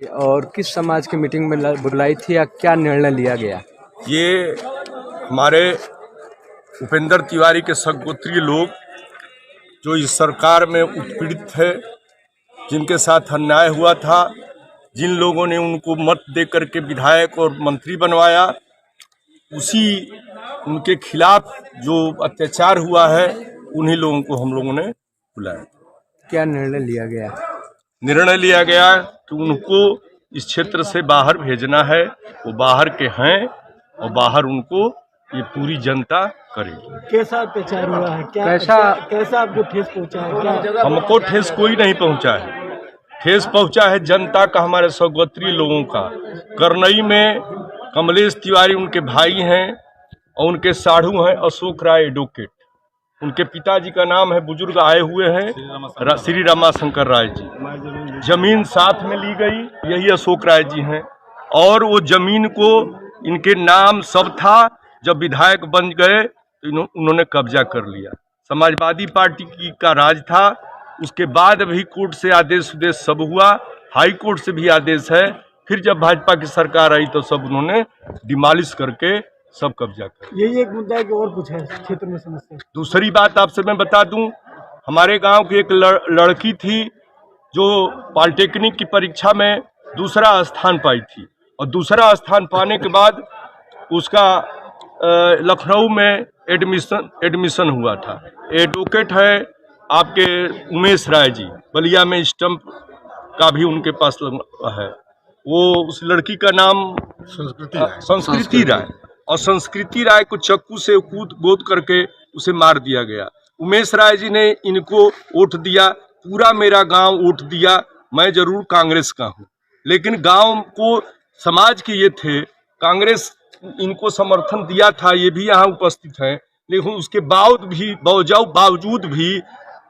और किस समाज की मीटिंग में बुलाई थी या क्या निर्णय लिया गया? ये हमारे उपेंद्र तिवारी के सगोत्रीय लोग जो इस सरकार में उत्पीड़ित थे, जिनके साथ अन्याय हुआ था, जिन लोगों ने उनको मत दे करके विधायक और मंत्री बनवाया, उनके खिलाफ जो अत्याचार हुआ है, उन्हीं लोगों को हम लोगों ने बुलाया। क्या निर्णय लिया गया? निर्णय लिया गया कि उनको इस क्षेत्र से बाहर भेजना है। वो बाहर के हैं और बाहर उनको ये पूरी जनता करेगी। कैसा अत्याचार हुआ है? कैसा आपको ठेस पहुंचा है? क्या हमको ठेस कोई नहीं पहुंचा है। ठेस पहुंचा है जनता का, हमारे सगोत्री लोगों का। करनई में कमलेश तिवारी उनके भाई हैं और उनके साढ़ू हैं अशोक राय एडवोकेट। उनके पिताजी का नाम है, बुजुर्ग आए हुए हैं, श्री रमाशंकर राय जी। जमीन साथ में ली गई, यही अशोक राय जी हैं। और वो जमीन को इनके नाम सब था। जब विधायक बन गए तो उन्होंने कब्जा कर लिया। समाजवादी पार्टी का राज था। उसके बाद भी कोर्ट से आदेश सब हुआ, हाई कोर्ट से भी आदेश है। फिर जब भाजपा की सरकार आई तो सब उन्होंने डिमोलिश करके सब कब्जा कर। यही एक मुद्दा है कि और कुछ है क्षेत्र में समस्या? दूसरी बात आपसे मैं बता दूं, हमारे गांव की एक लड़की थी जो पॉलिटेक्निक की परीक्षा में दूसरा स्थान पाई थी, और दूसरा स्थान पाने के बाद उसका लखनऊ में एडमिशन हुआ था। एडवोकेट है आपके उमेश राय जी, बलिया में स्टंप का भी उनके पास है। वो उस लड़की का नाम संस्कृति राय, और संस्कृति राय को चक्कू से गोद करके उसे मार दिया गया। उमेश राय जी ने इनको वोट दिया, पूरा मेरा गांव वोट दिया। मैं जरूर कांग्रेस का हूं, लेकिन गांव को समाज के ये थे, कांग्रेस इनको समर्थन दिया था, ये भी यहाँ उपस्थित है। लेकिन उसके बावजूद भी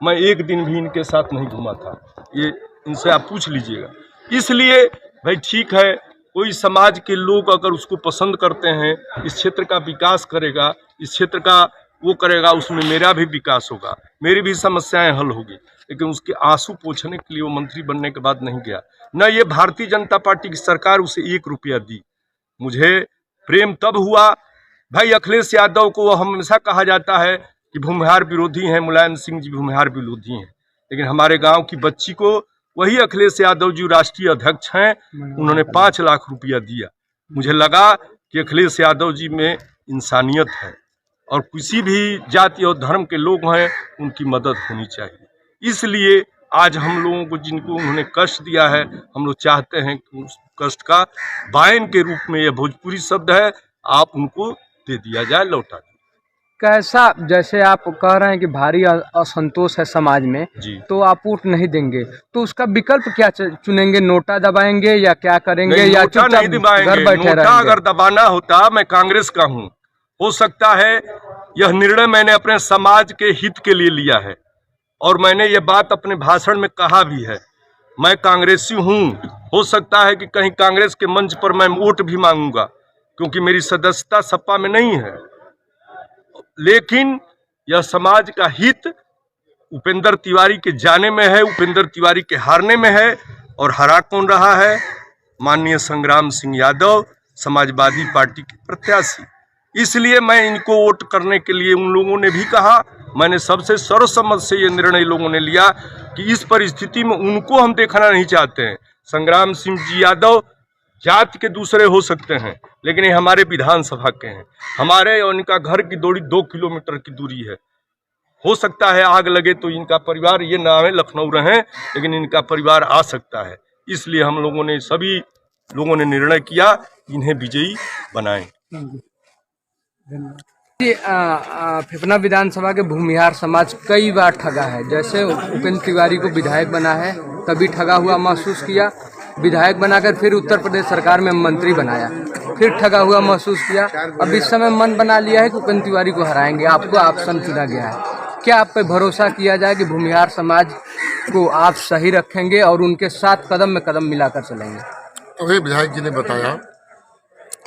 मैं एक दिन भी इनके साथ नहीं घूमा था। ये इनसे आप पूछ लीजिएगा। इसलिए भाई ठीक है, कोई समाज के लोग अगर उसको पसंद करते हैं, इस क्षेत्र का विकास करेगा, इस क्षेत्र का वो करेगा, उसमें मेरा भी विकास होगा, मेरी भी समस्याएं हल होगी। लेकिन उसके आंसू पोंछने के लिए वो मंत्री बनने के बाद नहीं गया। न ये भारतीय जनता पार्टी की सरकार उसे 1 रुपया दी। मुझे प्रेम तब हुआ, भाई अखिलेश यादव को हमेशा कहा जाता है कि भूमिहार विरोधी हैं, मुलायम सिंह जी भूमिहार विरोधी हैं, लेकिन हमारे गांव की बच्ची को वही अखिलेश यादव जी राष्ट्रीय अध्यक्ष हैं, उन्होंने 5 लाख रुपया दिया। मुझे लगा कि अखिलेश यादव जी में इंसानियत है और किसी भी जाति और धर्म के लोग हैं उनकी मदद होनी चाहिए। इसलिए आज हम लोगों को जिनको उन्होंने कष्ट दिया है, हम लोग चाहते हैं कि उस कष्ट का वायन के रूप में, यह भोजपुरी शब्द है, आप उनको दे दिया जाए, लौटा दिया। कैसा, जैसे आप कह रहे हैं कि भारी असंतोष है समाज में, तो आप वोट नहीं देंगे, तो उसका विकल्प क्या चुनेंगे? नोटा दबाएंगे या क्या करेंगे? या नोटा नहीं दबाएंगे। नोटा अगर दबाना होता, मैं कांग्रेस का हूँ, हो सकता है यह निर्णय मैंने अपने समाज के हित के लिए लिया है, और मैंने ये बात अपने भाषण में कहा भी है। मैं कांग्रेसी हूँ, हो सकता है कि कहीं कांग्रेस के मंच पर मैं वोट भी मांगूंगा, क्योंकि मेरी सदस्यता सपा में नहीं है। लेकिन यह समाज का हित उपेंद्र तिवारी के जाने में है, उपेंद्र तिवारी के हारने में है। और हरा कौन रहा है? माननीय संग्राम सिंह यादव, समाजवादी पार्टी के प्रत्याशी। इसलिए मैं इनको वोट करने के लिए उन लोगों ने भी कहा। मैंने सबसे सर्वसम्मत से ये निर्णय लोगों ने लिया कि इस परिस्थिति में उनको हम देखना नहीं चाहते हैं। संग्राम सिंह जी यादव जाति के दूसरे हो सकते हैं, लेकिन ये हमारे विधानसभा के हैं। हमारे और इनका घर की दूरी 2 किलोमीटर की दूरी है। हो सकता है आग लगे तो इनका परिवार, ये नाम है लखनऊ रहें, लेकिन इनका परिवार आ सकता है। इसलिए हम लोगों ने, सभी लोगों ने निर्णय किया इन्हें विजयी बनाएं। फिफना विधानसभा के भूमिहार समाज कई बार ठगा है। जैसे उपेंद्र तिवारी को विधायक बना है, तभी ठगा हुआ महसूस किया। विधायक बनाकर फिर उत्तर प्रदेश सरकार में मंत्री बनाया, फिर ठगा हुआ महसूस किया। अब इस समय मन बना लिया है कि उपेंद्र तिवारी को हराएंगे, आपको ऑप्शन चुना गया है। क्या आप पे भरोसा किया जाए कि भूमिहार समाज को आप सही रखेंगे और उनके साथ कदम में कदम मिलाकर चलेंगे? तो ये विधायक जी ने बताया,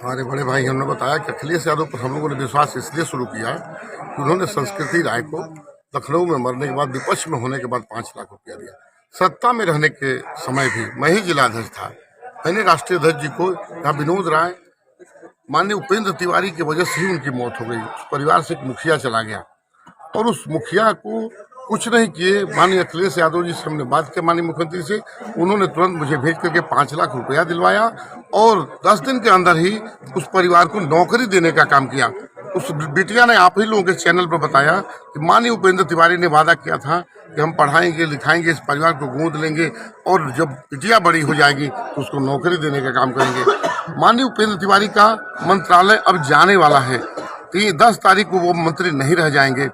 हमारे बड़े भाई हमने बताया कि अखिलेश यादव पर हम लोगों ने विश्वास इसलिए शुरू किया कि उन्होंने संस्कृति राय को लखनऊ में मरने के बाद, विपक्ष में होने के बाद 5 लाख रुपया दिया। सत्ता में रहने के समय भी मैं ही जिलाध्यक्ष था, मैंने राष्ट्रीय अध्यक्ष जी को यहाँ विनोद राय माननीय उपेंद्र तिवारी की वजह से ही उनकी मौत हो गई। उस परिवार से एक मुखिया चला गया और उस मुखिया को कुछ नहीं किए। माननीय अखिलेश यादव जी से हमने बात की, माननीय मुख्यमंत्री से, उन्होंने तुरंत मुझे भेज करके 5 लाख रुपया दिलवाया और 10 दिन के अंदर ही उस परिवार को नौकरी देने का काम किया। उस बिटिया ने आप ही लोगों के चैनल पर बताया कि माननीय उपेंद्र तिवारी ने वादा किया था कि हम पढ़ाएंगे लिखाएंगे, इस परिवार को गोद लेंगे और जब बिटिया बड़ी हो जाएगी तो उसको नौकरी देने का काम करेंगे। माननीय उपेंद्र तिवारी का मंत्रालय अब जाने वाला है, 10 तारीख को वो मंत्री नहीं रह जाएंगे,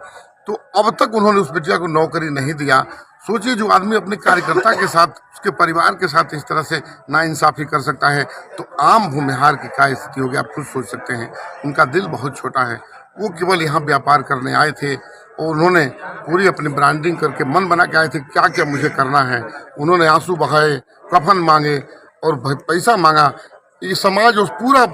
तो अब तक उन्होंने उस बिटिया को नौकरी नहीं दिया। सोचिए, जो आदमी अपने कार्यकर्ता के साथ, उसके परिवार के साथ इस तरह से नाइंसाफी कर सकता है, तो आम भूमिहार की क्या स्थिति होगी आप खुद सोच सकते हैं। उनका दिल बहुत छोटा है, वो केवल यहाँ व्यापार करने आए थे और उन्होंने पूरी अपनी ब्रांडिंग करके मन बना के आए थे क्या क्या मुझे करना है। उन्होंने आंसू बहाए, कफन मांगे और पैसा मांगा। ये समाज उस पूरा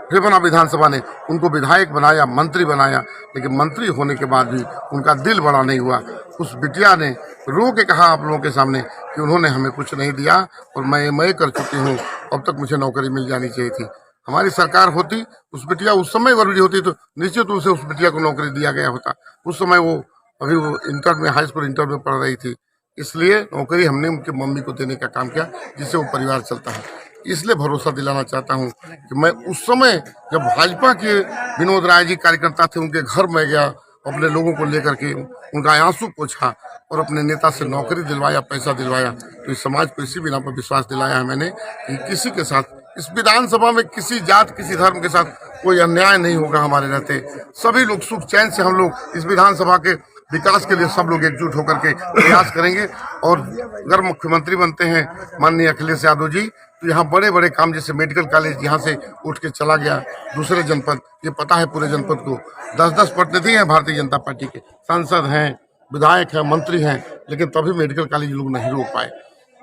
फेफना विधानसभा ने उनको विधायक बनाया, मंत्री बनाया, लेकिन मंत्री होने के बाद भी उनका दिल बड़ा नहीं हुआ। उस बिटिया ने रो के कहा आप लोगों के सामने कि उन्होंने हमें कुछ नहीं दिया और मैं कर चुकी हूँ, अब तक मुझे नौकरी मिल जानी चाहिए थी। हमारी सरकार होती, उस बिटिया उस समय वर्दी होती तो निश्चित रूप से उस बिटिया को नौकरी दिया गया होता। उस समय वो इंटर में, हाई स्कूल इंटर में पढ़ रही थी, इसलिए नौकरी हमने उनकी मम्मी को देने का काम किया, जिससे वो परिवार चलता है। इसलिए भरोसा दिलाना चाहता हूं कि मैं उस समय जब भाजपा के विनोद राय जी कार्यकर्ता थे, उनके घर में गया, अपने लोगों को लेकर के उनका आंसू पोंछा और अपने नेता से नौकरी दिलवाया, पैसा दिलवाया। तो इस समाज को इसी बिना पर विश्वास दिलाया है मैंने कि किसी के साथ, इस विधानसभा में किसी जात, किसी धर्म के साथ कोई अन्याय नहीं होगा। हमारे रहते सभी लोग सुख चैन से, हम लोग इस विधानसभा के विकास के लिए सब लोग एकजुट होकर के प्रयास करेंगे। और अगर मुख्यमंत्री बनते हैं माननीय अखिलेश यादव जी, तो यहाँ बड़े बड़े काम, जैसे मेडिकल कॉलेज यहाँ से उठ के चला गया दूसरे जनपद, ये पता है पूरे जनपद को, 10-10 प्रतिनिधि हैं भारतीय जनता पार्टी के, सांसद हैं, विधायक हैं, मंत्री हैं, लेकिन तभी मेडिकल कॉलेज लोग नहीं रोक पाए।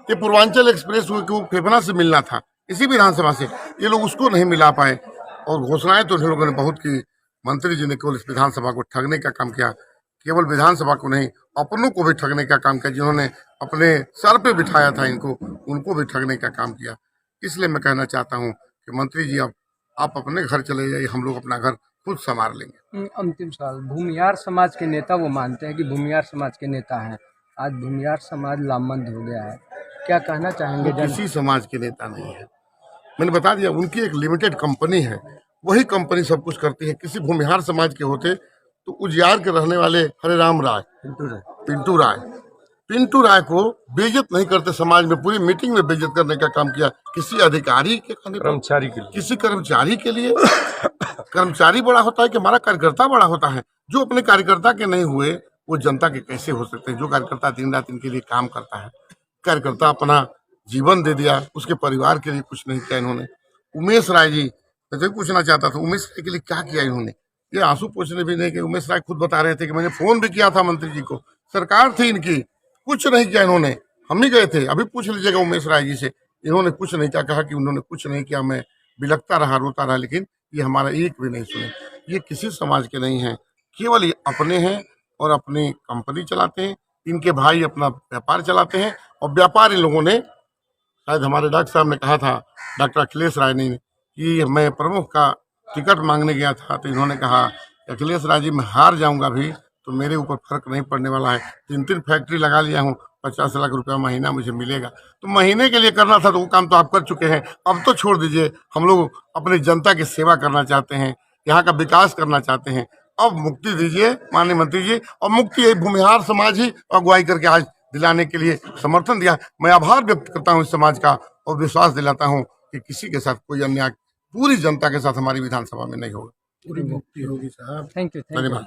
ये पूर्वांचल एक्सप्रेस को फेफना से मिलना था इसी विधानसभा से, ये लोग उसको नहीं मिला पाए। और घोषणाएं तो इन लोगों ने बहुत की। मंत्री जी ने केवल इस विधानसभा को ठगने का काम किया, केवल विधानसभा को नहीं, अपनों को भी ठगने का काम किया। जिन्होंने अपने सर पे बिठाया था इनको, उनको भी ठगने का काम किया। इसलिए मैं कहना चाहता हूं कि मंत्री जी, अब आप अपने घर चले जाइए, हम लोग अपना घर खुद संभाल लेंगे। अंतिम सवाल, भूमिहार समाज के नेता वो मानते हैं कि भूमिहार समाज के नेता हैं, आज भूमिहार समाज लामबंद हो गया है, क्या कहना चाहेंगे? किसी समाज के नेता नहीं है, मैंने बता दिया, उनकी एक लिमिटेड कंपनी है, वही कंपनी सब कुछ करती है। किसी भूमिहार समाज के होते तो उजियार के रहने वाले हरे राम राय, पिंटू राय को बेइज्जत नहीं करते, समाज में पूरी मीटिंग में बेइज्जत करने का काम किया। किसी अधिकारी के कर्मचारी के लिए, किसी कर्मचारी के लिए कर्मचारी बड़ा होता है कि हमारा कार्यकर्ता बड़ा होता है? जो अपने कार्यकर्ता के नहीं हुए वो जनता के कैसे हो सकते हैं? जो कार्यकर्ता दिन रात इनके लिए काम करता है, कार्यकर्ता अपना जीवन दे दिया, उसके परिवार के लिए कुछ नहीं किया इन्होंने। उमेश राय जी, मैं तो पूछना चाहता था, उमेश राय के लिए क्या किया इन्होंने? ये आंसू पोंछने भी नहीं कि उमेश राय खुद बता रहे थे कि मैंने फोन भी किया था मंत्री जी को, सरकार थी इनकी, कुछ नहीं किया इन्होंने। हम ही गए थे, अभी पूछ लीजिएगा उमेश राय जी से, इन्होंने कुछ नहीं किया। कहा कि उन्होंने कुछ नहीं किया, मैं बिलखता रहा, रोता रहा, लेकिन ये हमारा एक भी नहीं सुने। ये किसी समाज के नहीं हैं, केवल ये अपने हैं और अपनी कंपनी चलाते हैं। इनके भाई अपना व्यापार चलाते हैं और व्यापार इन लोगों ने, शायद हमारे डॉक्टर साहब ने कहा था, डॉक्टर अखिलेश राय ने, कि मैं प्रमुख का टिकट मांगने गया था, तो इन्होंने कहा अखिलेश राय जी, मैं हार जाऊंगा भी तो मेरे ऊपर फर्क नहीं पड़ने वाला है, 3 फैक्ट्री लगा लिया हूँ, 50 लाख रुपया महीना मुझे मिलेगा। तो महीने के लिए करना था तो वो काम तो आप कर चुके हैं, अब तो छोड़ दीजिए। हम लोग अपनी जनता की सेवा करना चाहते हैं, यहाँ का विकास करना चाहते हैं, अब मुक्ति दीजिए माननीय मंत्री जी। और मुक्ति ये भूमिहार समाज ही अगुवाई करके आज दिलाने के लिए समर्थन दिया। मैं आभार व्यक्त करता हूँ इस समाज का और विश्वास दिलाता हूँ कि किसी के साथ कोई अन्याय पूरी जनता के साथ हमारी विधानसभा में नहीं होगा। पूरी मुक्ति होगी साहब। Thank you. धन्यवाद।